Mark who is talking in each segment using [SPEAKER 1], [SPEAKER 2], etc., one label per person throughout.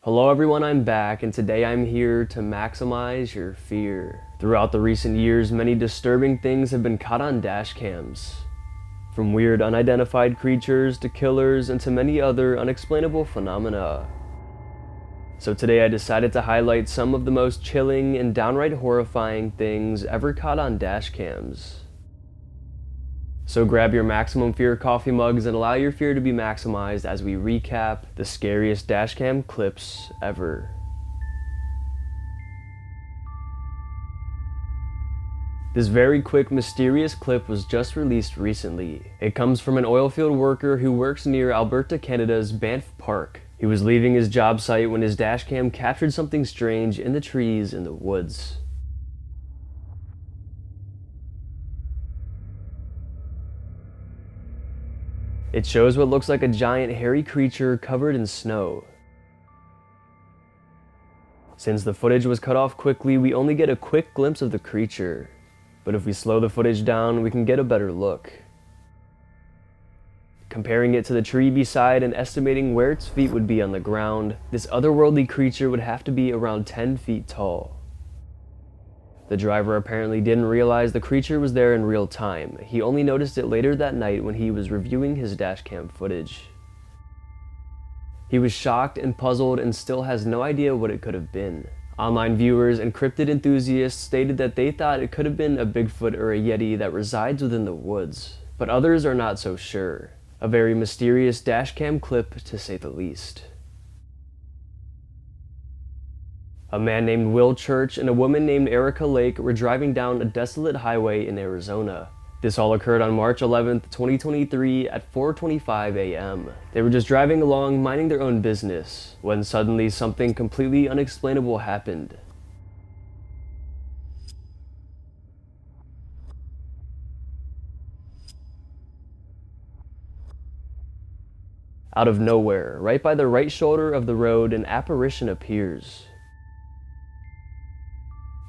[SPEAKER 1] Hello everyone, I'm back, and today I'm here to maximize your fear. Throughout the recent years, many disturbing things have been caught on dash cams. From weird unidentified creatures to killers and to many other unexplainable phenomena. So today I decided to highlight some of the most chilling and downright horrifying things ever caught on dash cams. So grab your maximum fear coffee mugs and allow your fear to be maximized as we recap the scariest dashcam clips ever. This very quick, mysterious clip was just released recently. It comes from an oilfield worker who works near Alberta, Canada's Banff Park. He was leaving his job site when his dashcam captured something strange in the trees in the woods. It shows what looks like a giant hairy creature covered in snow. Since the footage was cut off quickly, we only get a quick glimpse of the creature. But if we slow the footage down, we can get a better look. Comparing it to the tree beside and estimating where its feet would be on the ground, this otherworldly creature would have to be around 10 feet tall. The driver apparently didn't realize the creature was there in real time. He only noticed it later that night when he was reviewing his dashcam footage. He was shocked and puzzled and still has no idea what it could have been. Online viewers and cryptid enthusiasts stated that they thought it could have been a Bigfoot or a Yeti that resides within the woods, but others are not so sure. A very mysterious dashcam clip, to say the least. A man named Will Church and a woman named Erica Lake were driving down a desolate highway in Arizona. This all occurred on March 11th, 2023 at 4:25 a.m. They were just driving along, minding their own business, when suddenly something completely unexplainable happened. Out of nowhere, right by the right shoulder of the road, an apparition appears.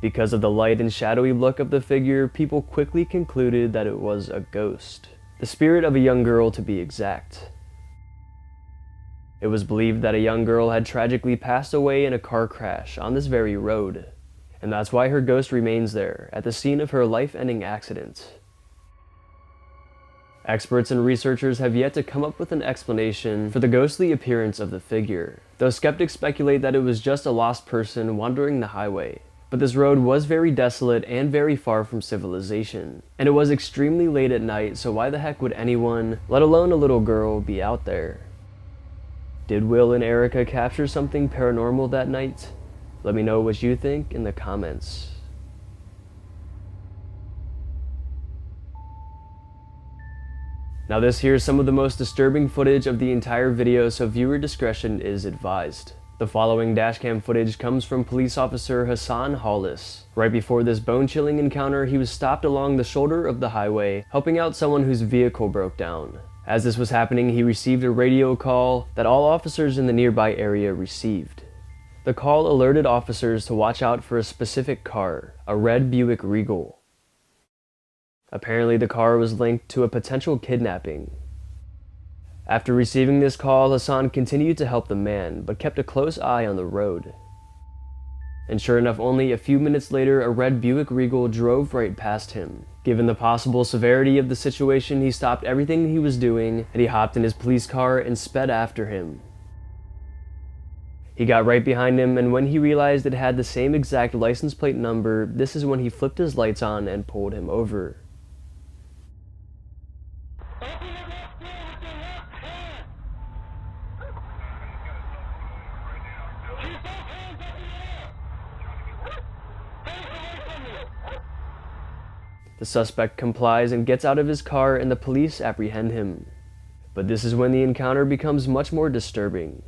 [SPEAKER 1] Because of the light and shadowy look of the figure, people quickly concluded that it was a ghost. The spirit of a young girl, to be exact. It was believed that a young girl had tragically passed away in a car crash on this very road, and that's why her ghost remains there, at the scene of her life-ending accident. Experts and researchers have yet to come up with an explanation for the ghostly appearance of the figure, though skeptics speculate that it was just a lost person wandering the highway. But this road was very desolate and very far from civilization, and it was extremely late at night, so why the heck would anyone, let alone a little girl, be out there? Did Will and Erica capture something paranormal that night? Let me know what you think in the comments. Now this here is some of the most disturbing footage of the entire video, so viewer discretion is advised. The following dashcam footage comes from police officer Hassan Hollis. Right before this bone-chilling encounter, he was stopped along the shoulder of the highway, helping out someone whose vehicle broke down. As this was happening, he received a radio call that all officers in the nearby area received. The call alerted officers to watch out for a specific car, a red Buick Regal. Apparently, the car was linked to a potential kidnapping. After receiving this call, Hassan continued to help the man, but kept a close eye on the road. And sure enough, only a few minutes later, a red Buick Regal drove right past him. Given the possible severity of the situation, he stopped everything he was doing, and he hopped in his police car and sped after him. He got right behind him, and when he realized it had the same exact license plate number, this is when he flipped his lights on and pulled him over. The suspect complies and gets out of his car, and the police apprehend him. But this is when the encounter becomes much more disturbing.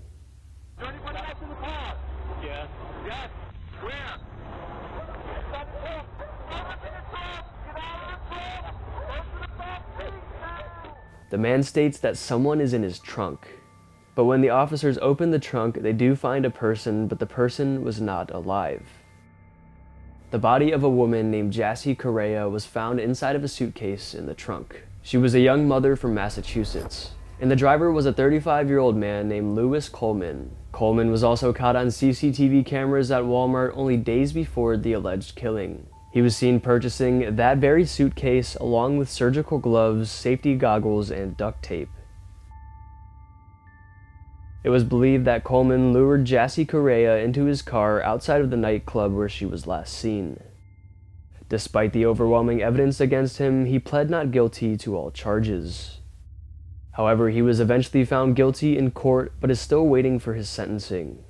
[SPEAKER 1] The man states that someone is in his trunk. But when the officers open the trunk, they do find a person, but the person was not alive. The body of a woman named Jassy Correa was found inside of a suitcase in the trunk. She was a young mother from Massachusetts. and the driver was a 35-year-old man named Lewis Coleman. Coleman was also caught on CCTV cameras at Walmart only days before the alleged killing. He was seen purchasing that very suitcase along with surgical gloves, safety goggles, and duct tape. It was believed that Coleman lured Jassy Correa into his car outside of the nightclub where she was last seen. Despite the overwhelming evidence against him, he pled not guilty to all charges. However, he was eventually found guilty in court but is still waiting for his sentencing.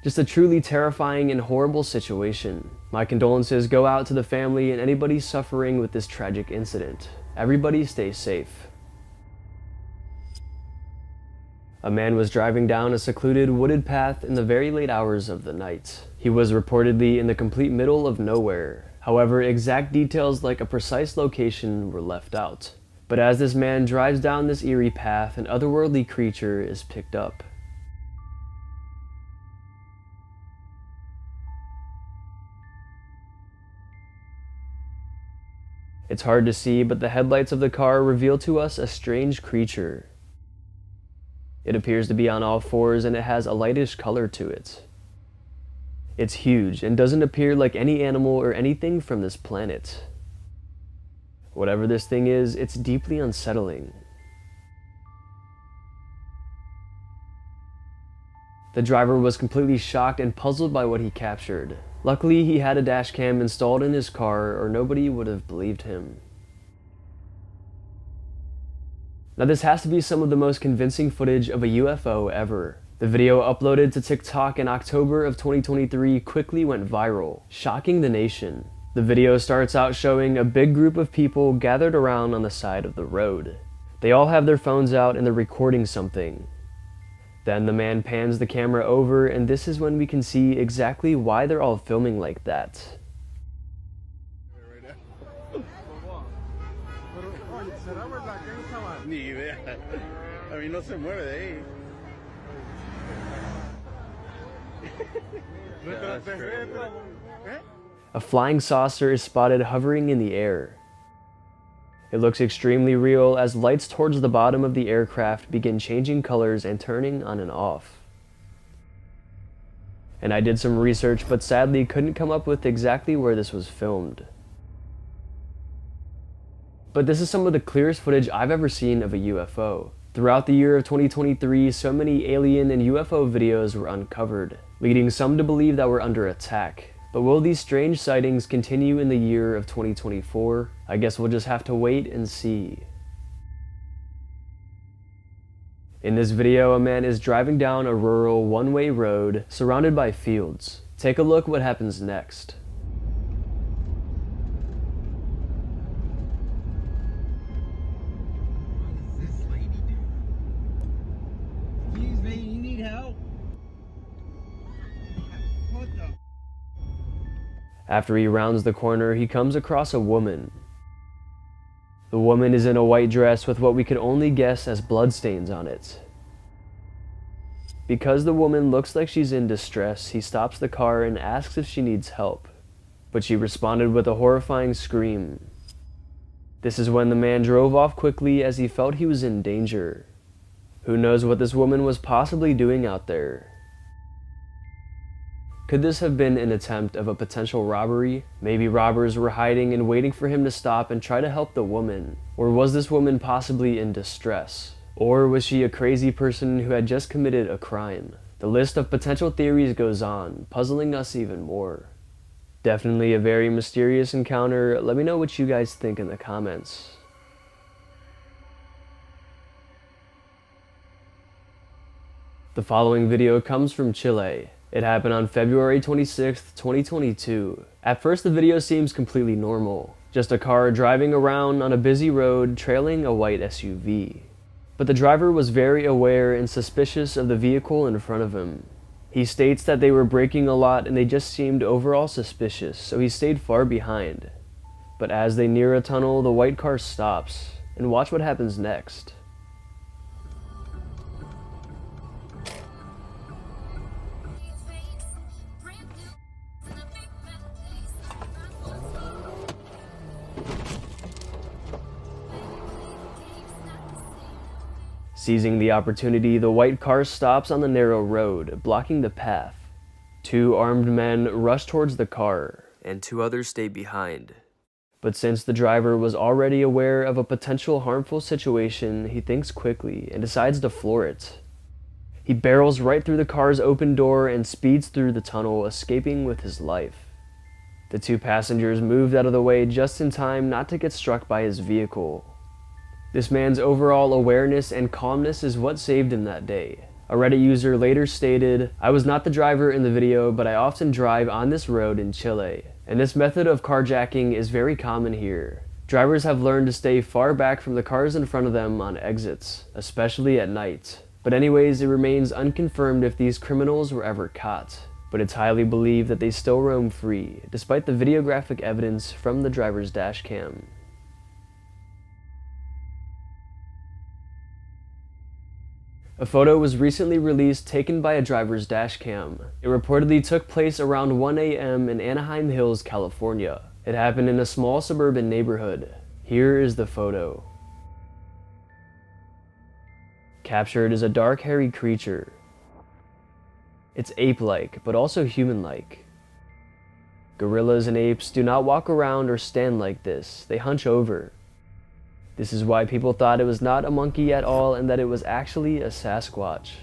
[SPEAKER 1] Just a truly terrifying and horrible situation. My condolences go out to the family and anybody suffering with this tragic incident. Everybody stay safe. A man was driving down a secluded wooded path in the very late hours of the night. He was reportedly in the complete middle of nowhere. However, exact details like a precise location were left out. But as this man drives down this eerie path, an otherworldly creature is picked up. It's hard to see, but the headlights of the car reveal to us a strange creature. It appears to be on all fours and it has a lightish color to it. It's huge and doesn't appear like any animal or anything from this planet. Whatever this thing is, it's deeply unsettling. The driver was completely shocked and puzzled by what he captured. Luckily, he had a dash cam installed in his car or nobody would have believed him. Now this has to be some of the most convincing footage of a UFO ever. The video uploaded to TikTok in October of 2023 quickly went viral, shocking the nation. The video starts out showing a big group of people gathered around on the side of the road. They all have their phones out and they're recording something. Then the man pans the camera over and this is when we can see exactly why they're all filming like that.
[SPEAKER 2] Ni idea. A mí no se mueve de ahí.
[SPEAKER 1] A flying saucer is spotted hovering in the air. It looks extremely real as lights towards the bottom of the aircraft begin changing colors and turning on and off. And I did some research, but sadly couldn't come up with exactly where this was filmed. But this is some of the clearest footage I've ever seen of a UFO. Throughout the year of 2023, so many alien and UFO videos were uncovered, leading some to believe that we're under attack. But will these strange sightings continue in the year of 2024? I guess we'll just have to wait and see. In this video, a man is driving down a rural one-way road surrounded by fields. Take a look what happens next. After he rounds the corner, he comes across a woman. The woman is in a white dress with what we could only guess as bloodstains on it. Because the woman looks like she's in distress, he stops the car and asks if she needs help. But she responded with a horrifying scream. This is when the man drove off quickly as he felt he was in danger. Who knows what this woman was possibly doing out there? Could this have been an attempt of a potential robbery? Maybe robbers were hiding and waiting for him to stop and try to help the woman. Or was this woman possibly in distress? Or was she a crazy person who had just committed a crime? The list of potential theories goes on, puzzling us even more. Definitely a very mysterious encounter. Let me know what you guys think in the comments. The following video comes from Chile. It happened on February 26th, 2022. At first the video seems completely normal. Just a car driving around on a busy road trailing a white SUV. But the driver was very aware and suspicious of the vehicle in front of him. He states that they were braking a lot and they just seemed overall suspicious, so he stayed far behind. But as they near a tunnel, the white car stops. And watch what happens next. Seizing the opportunity, the white car stops on the narrow road, blocking the path. Two armed men rush towards the car, and two others stay behind. But since the driver was already aware of a potential harmful situation, he thinks quickly and decides to floor it. He barrels right through the car's open door and speeds through the tunnel, escaping with his life. The two passengers moved out of the way just in time not to get struck by his vehicle. This man's overall awareness and calmness is what saved him that day. A Reddit user later stated, "I was not the driver in the video, but I often drive on this road in Chile, and this method of carjacking is very common here. Drivers have learned to stay far back from the cars in front of them on exits, especially at night. But anyways, it remains unconfirmed if these criminals were ever caught, but it's highly believed that they still roam free, despite the videographic evidence from the driver's dash cam." A photo was recently released taken by a driver's dash cam. It reportedly took place around 1 a.m. in Anaheim Hills, California. It happened in a small suburban neighborhood. Here is the photo. Captured is a dark, hairy creature. It's ape-like, but also human-like. Gorillas and apes do not walk around or stand like this. They hunch over. This is why people thought it was not a monkey at all and that it was actually a Sasquatch.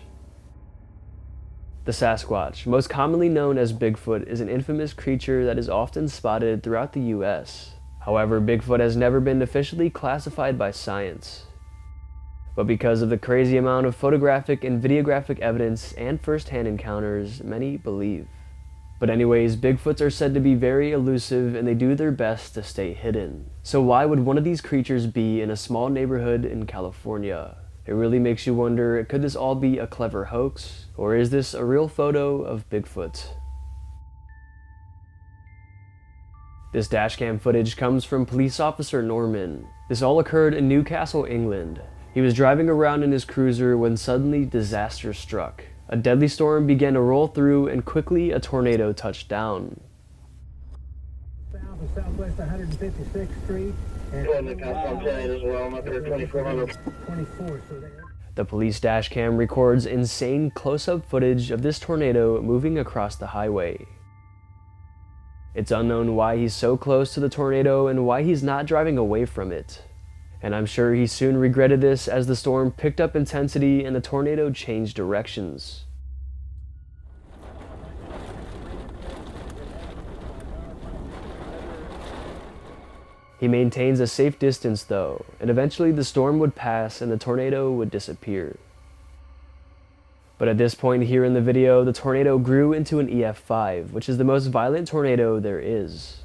[SPEAKER 1] The Sasquatch, most commonly known as Bigfoot, is an infamous creature that is often spotted throughout the US. However, Bigfoot has never been officially classified by science. But because of the crazy amount of photographic and videographic evidence and first-hand encounters, many believe. But anyways, Bigfoots are said to be very elusive and they do their best to stay hidden. So why would one of these creatures be in a small neighborhood in California? It really makes you wonder, could this all be a clever hoax? Or is this a real photo of Bigfoot? This dashcam footage comes from police officer Norman. This all occurred in Newcastle, England. He was driving around in his cruiser when suddenly disaster struck. A deadly storm began to roll through and quickly a tornado touched down.
[SPEAKER 3] South and southwest 156th Street. And
[SPEAKER 2] as well. I'm up here 2400.
[SPEAKER 3] 24, so they...
[SPEAKER 1] The police dashcam records insane close-up footage of this tornado moving across the highway. It's unknown why he's so close to the tornado and why he's not driving away from it. And I'm sure he soon regretted this as the storm picked up intensity and the tornado changed directions. He maintains a safe distance though, and eventually the storm would pass and the tornado would disappear. But at this point here in the video, the tornado grew into an EF5, which is the most violent tornado there is.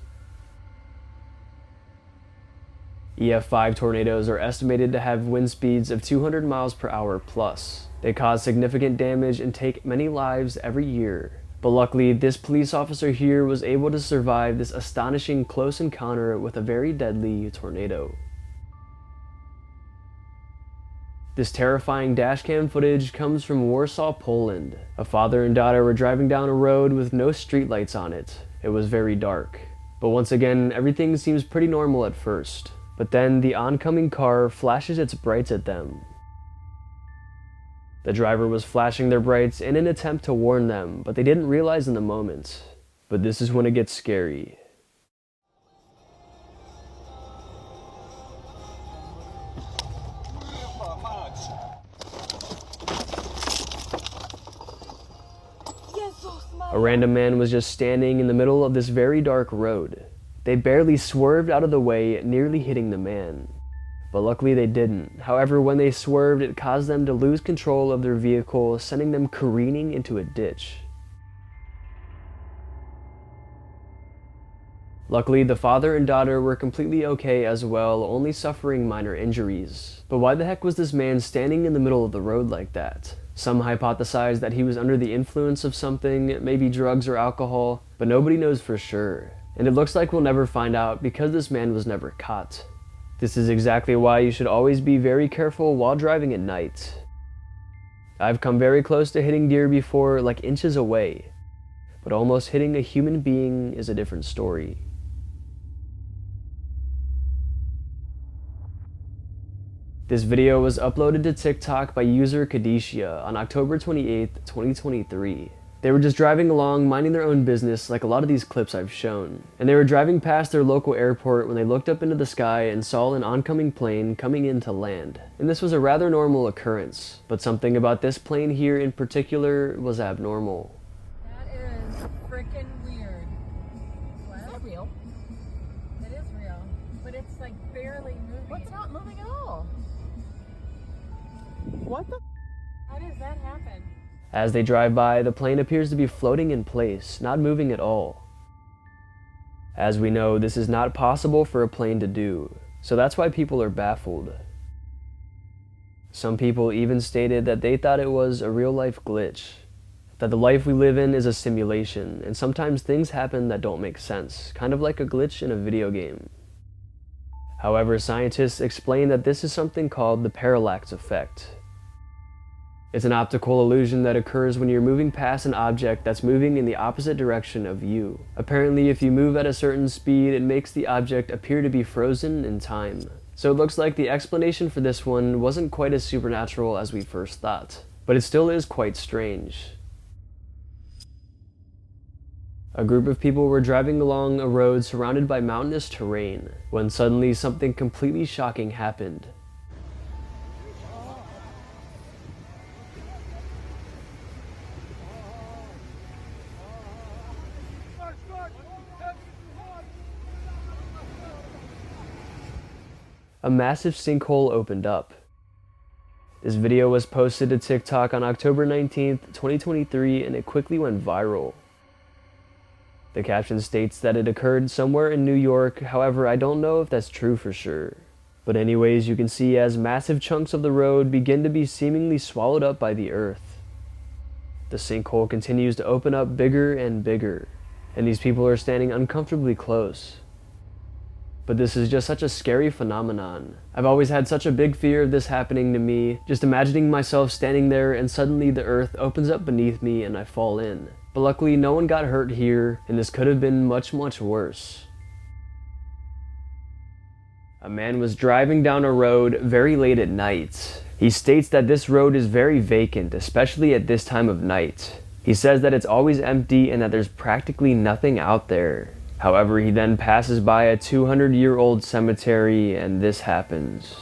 [SPEAKER 1] EF5 tornadoes are estimated to have wind speeds of 200 miles per hour plus. They cause significant damage and take many lives every year. But luckily, this police officer here was able to survive this astonishing close encounter with a very deadly tornado. This terrifying dashcam footage comes from Warsaw, Poland. A father and daughter were driving down a road with no streetlights on it. It was very dark. But once again, everything seems pretty normal at first. But then the oncoming car flashes its brights at them. The driver was flashing their brights in an attempt to warn them, but they didn't realize in the moment. But this is when it gets scary. A random man was just standing in the middle of this very dark road. They barely swerved out of the way, nearly hitting the man. But luckily they didn't. However, when they swerved, it caused them to lose control of their vehicle, sending them careening into a ditch. Luckily, the father and daughter were completely okay as well, only suffering minor injuries. But why the heck was this man standing in the middle of the road like that? Some hypothesize that he was under the influence of something, maybe drugs or alcohol, but nobody knows for sure. And it looks like we'll never find out because this man was never caught. This is exactly why you should always be very careful while driving at night. I've come very close to hitting deer before, like inches away, but almost hitting a human being is a different story. This video was uploaded to TikTok by user Kadishia on October 28th, 2023. They were just driving along, minding their own business like a lot of these clips I've shown. And they were driving past their local airport when they looked up into the sky and saw an oncoming plane coming in to land. And this was a rather normal occurrence, but something about this plane here in particular was abnormal.
[SPEAKER 4] That is freaking weird. What? Is that real? It is real, but it's like barely moving. What's not moving at all? What the? How does that happen?
[SPEAKER 1] As they drive by, the plane appears to be floating in place, not moving at all. As we know, this is not possible for a plane to do, so that's why people are baffled. Some people even stated that they thought it was a real-life glitch, that the life we live in is a simulation, and sometimes things happen that don't make sense, kind of like a glitch in a video game. However, scientists explain that this is something called the parallax effect. It's an optical illusion that occurs when you're moving past an object that's moving in the opposite direction of you. Apparently, if you move at a certain speed, it makes the object appear to be frozen in time. So it looks like the explanation for this one wasn't quite as supernatural as we first thought, but it still is quite strange. A group of people were driving along a road surrounded by mountainous terrain, when suddenly something completely shocking happened. A massive sinkhole opened up. This video was posted to TikTok on October 19th, 2023, and it quickly went viral. The caption states that it occurred somewhere in New York, however, I don't know if that's true for sure. But anyways, you can see as massive chunks of the road begin to be seemingly swallowed up by the earth. The sinkhole continues to open up bigger and bigger, and these people are standing uncomfortably close. But this is just such a scary phenomenon. I've always had such a big fear of this happening to me, just imagining myself standing there and suddenly the earth opens up beneath me and I fall in. But luckily no one got hurt here, and this could have been much worse. A man was driving down a road very late at night. He states that this road is very vacant, especially at this time of night. He says that it's always empty and that there's practically nothing out there. However, he then passes by a 200-year-old cemetery and this happens.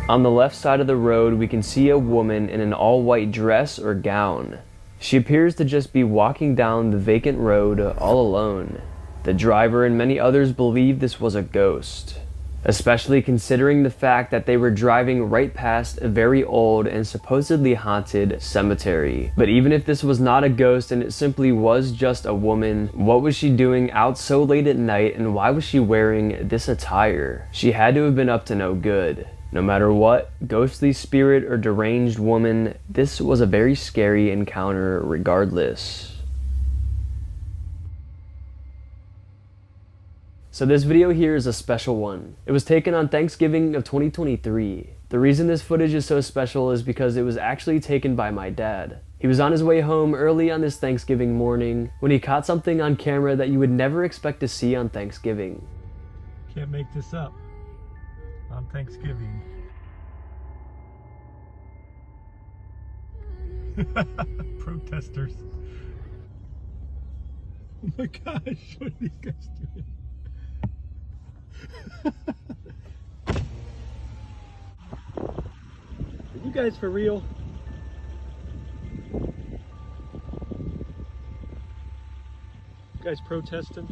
[SPEAKER 1] On the left side of the road, we can see a woman in an all-white dress or gown. She appears to just be walking down the vacant road all alone. The driver and many others believe this was a ghost, especially considering the fact that they were driving right past a very old and supposedly haunted cemetery. But even if this was not a ghost and it simply was just a woman, what was she doing out so late at night, and why was she wearing this attire? She had to have been up to no good. No matter what, ghostly spirit or deranged woman, this was a very scary encounter regardless. So this video here is a special one. It was taken on Thanksgiving of 2023. The reason this footage is so special is because it was actually taken by my dad. He was on his way home early on this Thanksgiving morning when he caught something on camera that you would never expect to see on Thanksgiving.
[SPEAKER 5] Can't make this up on Thanksgiving. Protesters. Oh my gosh, what are these guys doing? Are you guys for real? You guys protesting?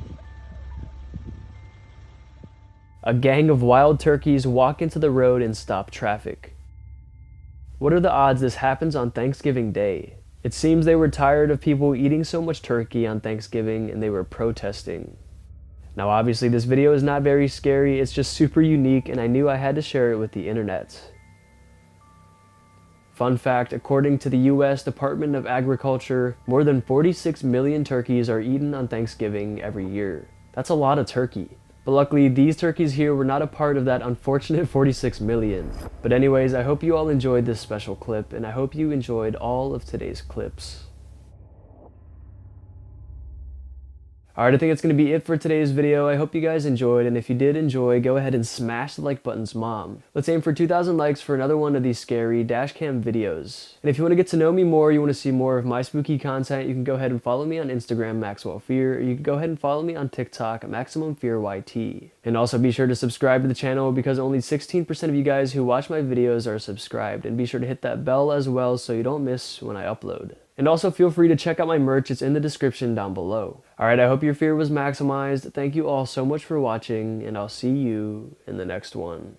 [SPEAKER 1] A gang of wild turkeys walk into the road and stop traffic. What are the odds this happens on Thanksgiving Day? It seems they were tired of people eating so much turkey on Thanksgiving and they were protesting. Now obviously this video is not very scary, it's just super unique and I knew I had to share it with the internet. Fun fact, according to the US Department of Agriculture, more than 46 million turkeys are eaten on Thanksgiving every year. That's a lot of turkey. But luckily these turkeys here were not a part of that unfortunate 46 million. But anyways, I hope you all enjoyed this special clip and I hope you enjoyed all of today's clips. Alright, I think that's going to be it for today's video. I hope you guys enjoyed, and if you did enjoy, go ahead and smash the like button's mom. Let's aim for 2,000 likes for another one of these scary dashcam videos. And if you want to get to know me more, you want to see more of my spooky content, you can go ahead and follow me on Instagram, Maxwell Fear, or you can go ahead and follow me on TikTok, Maximum Fear YT. And also be sure to subscribe to the channel because only 16% of you guys who watch my videos are subscribed, and be sure to hit that bell as well so you don't miss when I upload. And also feel free to check out my merch, it's in the description down below. Alright, I hope your fear was maximized. Thank you all so much for watching, and I'll see you in the next one.